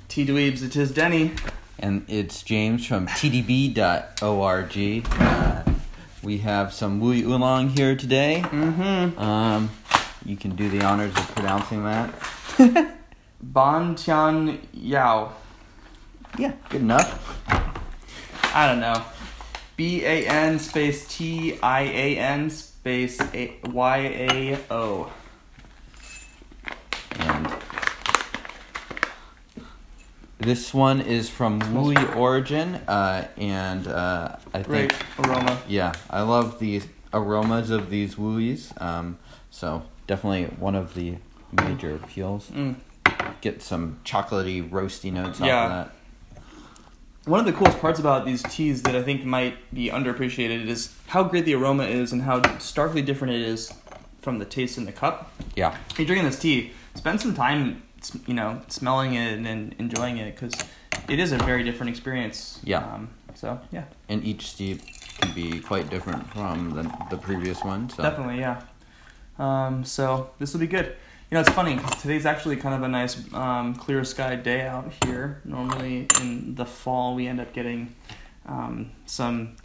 T-dweebs, it is Denny. And it's James from TeaDB.org. We have some Wuyi Oolong here today. Mm-hmm. You can do the honors of pronouncing that. Bantianyao. Yeah, good enough. I don't know. B-A-N space T-I-A-N space Y-A-O. And this one is from Wuyi Origin, and I think... Great aroma. Yeah, I love the aromas of these Wuyis, so definitely one of the major appeals. Get some chocolatey, roasty notes off of that. One of the coolest parts about these teas that I think might be underappreciated is how great the aroma is and how starkly different it is from the taste in the cup. Yeah. If you're drinking this tea, spend some time, smelling it and enjoying it, because it is a very different experience. Yeah. Yeah. And each steep can be quite different from the previous one. So. Definitely, yeah. So this will be good. It's funny because today's actually kind of a nice clear sky day out here. Normally in the fall we end up getting some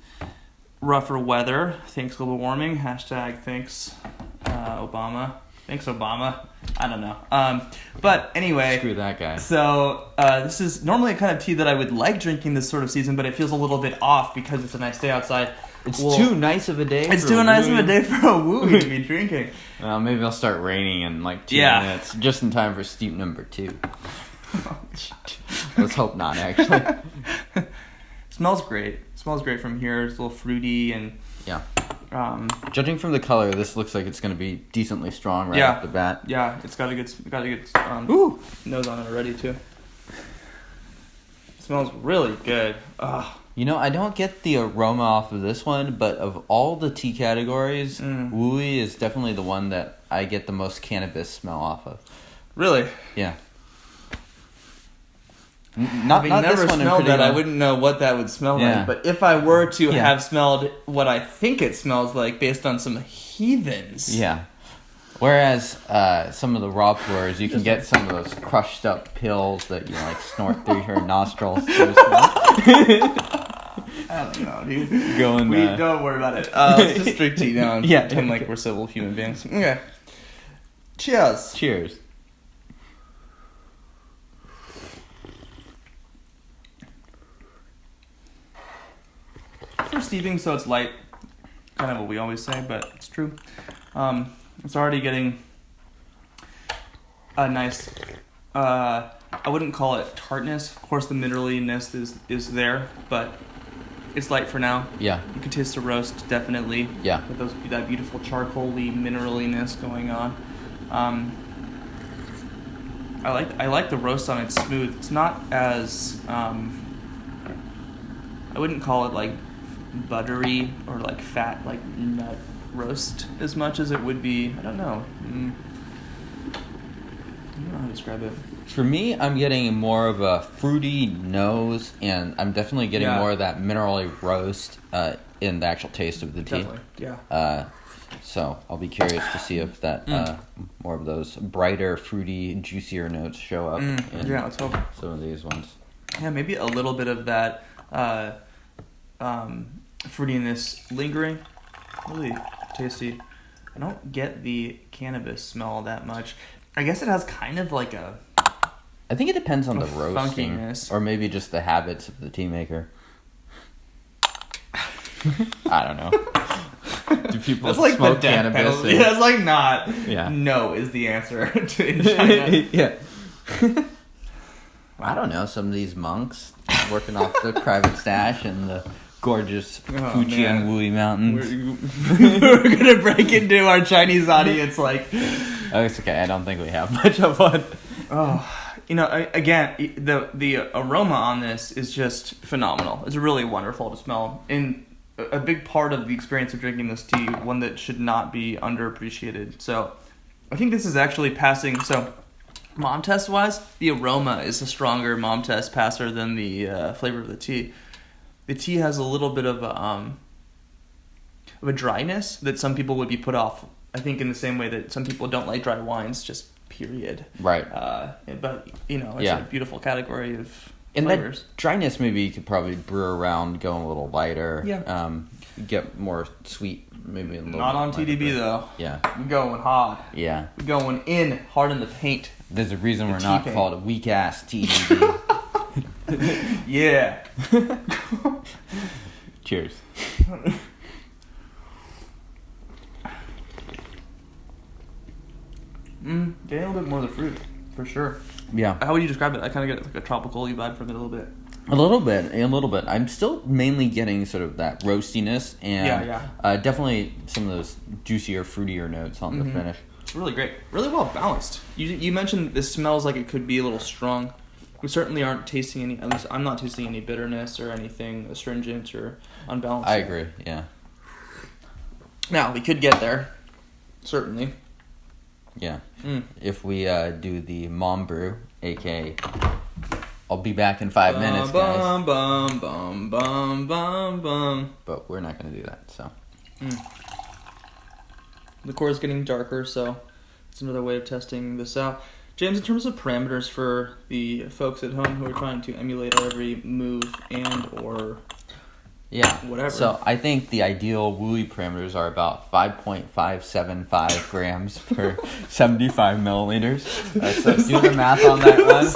rougher weather. Thanks global warming. # thanks Obama. Thanks Obama. I don't know. But anyway. Screw that guy. So this is normally a kind of tea that I would like drinking this sort of season, but it feels a little bit off because it's a nice day outside. It's too nice of a day. It's too nice of a day for a Wuyi to be drinking. Maybe it'll start raining in like 2 minutes, just in time for steep number 2. Let's hope not, actually. Smells great. Smells great from here. It's a little fruity and yeah. Judging from the color, this looks like it's going to be decently strong right off the bat. Yeah, it's got a good nose on it already too. It smells really good. I don't get the aroma off of this one, but of all the tea categories, Wuyi is definitely the one that I get the most cannabis smell off of. Really? Yeah. Having never smelled that, I wouldn't know what that would smell like. But if I were to have smelled what I think it smells like based on some heathens. Yeah. Whereas some of the raw pours, you can get some of those crushed up pills that you snort through your nostrils. I don't know, dude. Don't worry about it. Let's just drink tea now and pretend like we're civil human beings. Okay. Cheers. Cheers. For steeping, so it's light. Kind of what we always say, but it's true. It's already getting a nice, I wouldn't call it tartness. Of course, the mineraliness is there, but it's light for now. Yeah. You can taste the roast, definitely. Yeah. With that beautiful charcoal-y mineraliness going on. I like the roast on it smooth. It's not as, I wouldn't call it like buttery or like fat, like nut roast as much as it would be. I don't know. I don't know how to describe it. For me, I'm getting more of a fruity nose, and I'm definitely getting more of that minerally roast in the actual taste of the tea. Definitely, yeah. So I'll be curious to see if that more of those brighter, fruity, juicier notes show up in let's hope. Some of these ones. Yeah, maybe a little bit of that fruitiness lingering. Really tasty. I don't get the cannabis smell that much. I guess it has kind of like a... I think it depends on the roasting. Funkiness. Or maybe just the habits of the tea maker. I don't know. Do people smoke cannabis? Yeah, it's like not. Yeah. No is the answer in China. Yeah. I don't know. Some of these monks working off the private stash in the gorgeous Fujian Wuyi Mountains. We're going to break into our Chinese audience like... Oh, it's okay. I don't think we have much of one. Again, the aroma on this is just phenomenal. It's really wonderful to smell. And a big part of the experience of drinking this tea, one that should not be underappreciated. So I think this is actually passing. So mom test wise, the aroma is a stronger mom test passer than the flavor of the tea. The tea has a little bit of a dryness that some people would be put off. I think in the same way that some people don't like dry wines just period. Right. But it's a beautiful category of and flavors. That dryness, maybe you could probably brew around, go a little lighter. Yeah. Get more sweet, maybe a little. Not on TeaDB though. Yeah. We're going hard. Yeah. We're going in hard in the paint. There's a reason we're not called a weak ass TeaDB. Yeah. Cheers. Getting a little bit more of the fruit, for sure. Yeah. How would you describe it? I kind of get like a tropical-y vibe from it a little bit. A little bit. I'm still mainly getting sort of that roastiness and definitely some of those juicier, fruitier notes on the finish. It's really great. Really well balanced. You mentioned this smells like it could be a little strong. We certainly aren't tasting any, at least I'm not tasting any bitterness or anything astringent or unbalanced. I agree, yeah. Now, we could get there. Certainly. Yeah. If we do the mom brew, aka I'll be back in 5 minutes, guys. But we're not going to do that, so. The core is getting darker, so it's another way of testing this out. James, in terms of parameters for the folks at home who are trying to emulate our every move and or whatever. So I think the ideal Wuyi parameters are about 5.575 grams per 75 milliliters. So do the math on that one.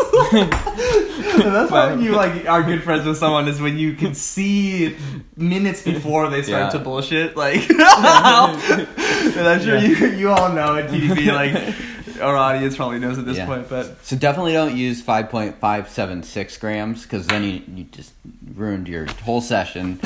That's why when you are good friends with someone is when you can see minutes before they start to bullshit. Like, and I'm sure you all know at TeaDB, our audience probably knows at this point, but so definitely don't use 5.576 grams because then you just ruined your whole session.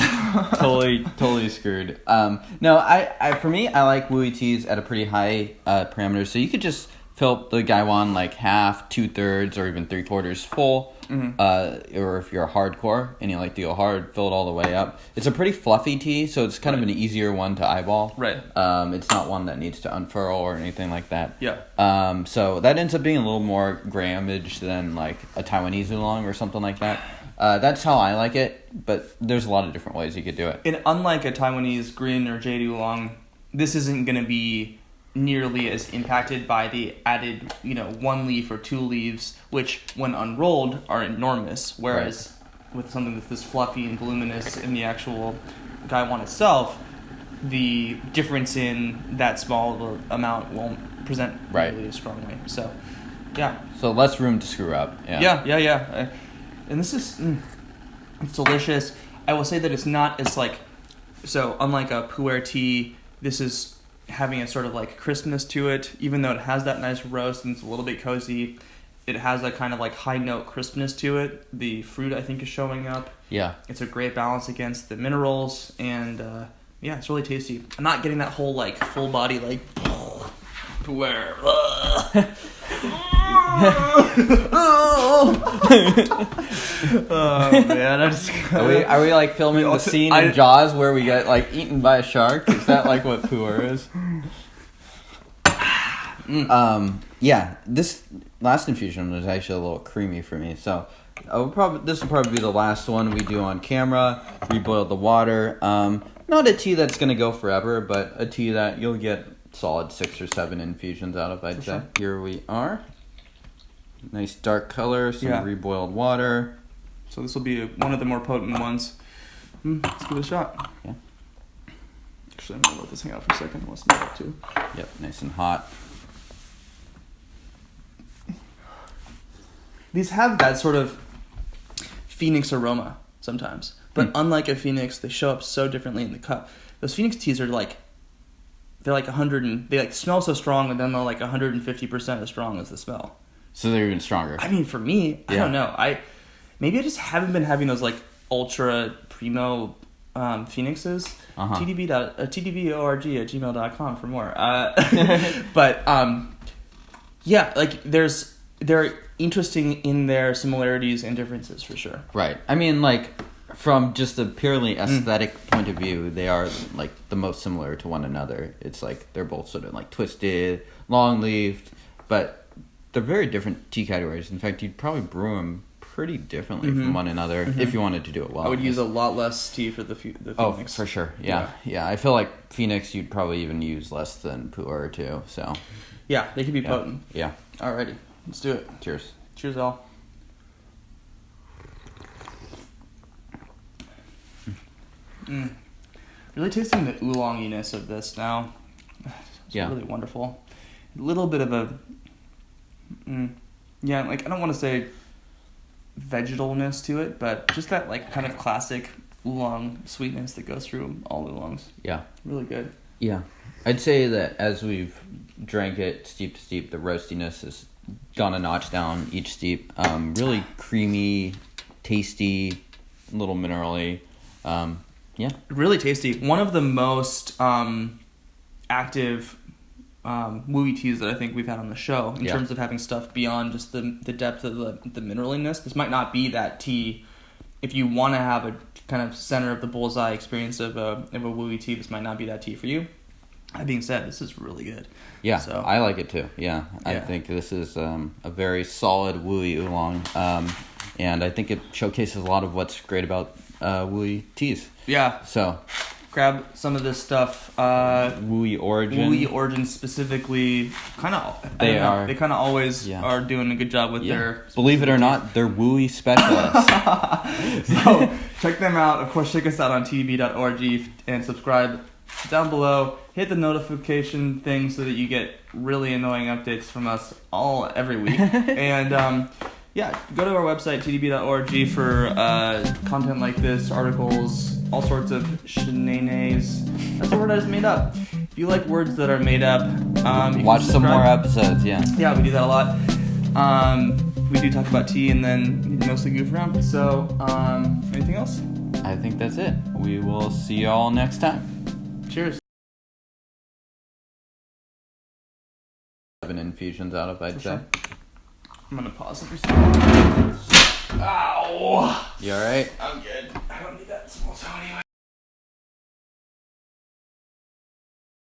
totally screwed. No, I for me I like Wuyi teas at a pretty high parameter, so you could just fill the gaiwan like half, 2/3, or even 3/4 full. Or if you're a hardcore and you like to go hard, fill it all the way up. It's a pretty fluffy tea, so it's kind of an easier one to eyeball. Right. It's not one that needs to unfurl or anything like that. Yeah. So that ends up being a little more grammage than like a Taiwanese oolong or something like that. That's how I like it, but there's a lot of different ways you could do it. And unlike a Taiwanese green or jade oolong, this isn't going to be nearly as impacted by the added, 1 leaf or 2 leaves, which when unrolled are enormous. Whereas with something that's this fluffy and voluminous in the actual gaiwan itself, the difference in that small of a amount won't present nearly as strongly. So, yeah. So less room to screw up. Yeah. And this is, it's delicious. I will say that it's not as so unlike a pu'er tea, this is having a sort of crispness to it, even though it has that nice roast and it's a little bit cozy. It has a kind of high note crispness to it. The fruit, I think, is showing up. Yeah. It's a great balance against the minerals, and it's really tasty. I'm not getting that whole full body pu'er. Oh man, are we filming the scene in Jaws where we get eaten by a shark? Is that what pu'er is? This last infusion was actually a little creamy for me, so this will probably be the last one we do on camera. We boiled the water. Not a tea that's gonna go forever, but a tea that you'll get solid 6 or 7 infusions out of, I'd say. Sure. Here we are. Nice dark color, some reboiled water. So this will be one of the more potent ones. Let's give it a shot. Yeah. Actually, I'm going to let this hang out for a second. Let's smell it too. Yep, nice and hot. These have that sort of phoenix aroma sometimes. But unlike a phoenix, they show up so differently in the cup. Those phoenix teas are they're 100 and they smell so strong, and then they're 150% as strong as the smell. So they're even stronger. I mean, for me, I don't know. Maybe I just haven't been having those ultra primo phoenixes. TeaDB.org@gmail.com for more. But they're interesting in their similarities and differences for sure. Right. I mean, from just a purely aesthetic point of view, they are the most similar to one another. It's they're both sort of twisted, long-leafed, but they're very different tea categories. In fact, you'd probably brew them pretty differently from one another if you wanted to do it well. I would use a lot less tea for the Phoenix. Oh, for sure. Yeah. I feel like Phoenix, you'd probably even use less than pu'er too. So. Yeah, they could be potent. Yeah. Alrighty, let's do it. Cheers. Cheers, all. Really tasting the oolonginess of this now. It's really wonderful. A little bit of a, like I don't want to say vegetalness to it, but just that like kind of classic oolong sweetness that goes through all oolongs. Yeah. Really good. Yeah. I'd say that as we've drank it steep to steep, the roastiness has gone a notch down each steep. Really creamy, tasty, a little minerally. Yeah. Really tasty. One of the most active Wuyi teas that I think we've had on the show in terms of having stuff beyond just the depth of the mineraliness. This might not be that tea. If you want to have a kind of center of the bullseye experience of a Wuyi tea, this might not be that tea for you. That being said, this is really good. Yeah, so, I like it too. Yeah, I think this is a very solid Wuyi oolong, and I think it showcases a lot of what's great about Wuyi teas. Yeah. So, grab some of this stuff. Wuyi Origin. Wuyi Origin specifically, they kind of always are doing a good job with their. Believe it or not, they're Wuyi specialists. So check them out. Of course, check us out on TeaDB.org and subscribe down below. Hit the notification thing so that you get really annoying updates from us every week. And go to our website, TeaDB.org, for content like this, articles, all sorts of shenanigans. That's a word I just made up. If you like words that are made up, you watch can some more episodes. Yeah, we do that a lot. We do talk about tea and then mostly goof around. So, anything else? I think that's it. We will see you all next time. Cheers. 7 infusions out of, I'd say. Sure. I'm gonna pause every second. Ow! You alright? I'm good. I don't need that small toe anyway.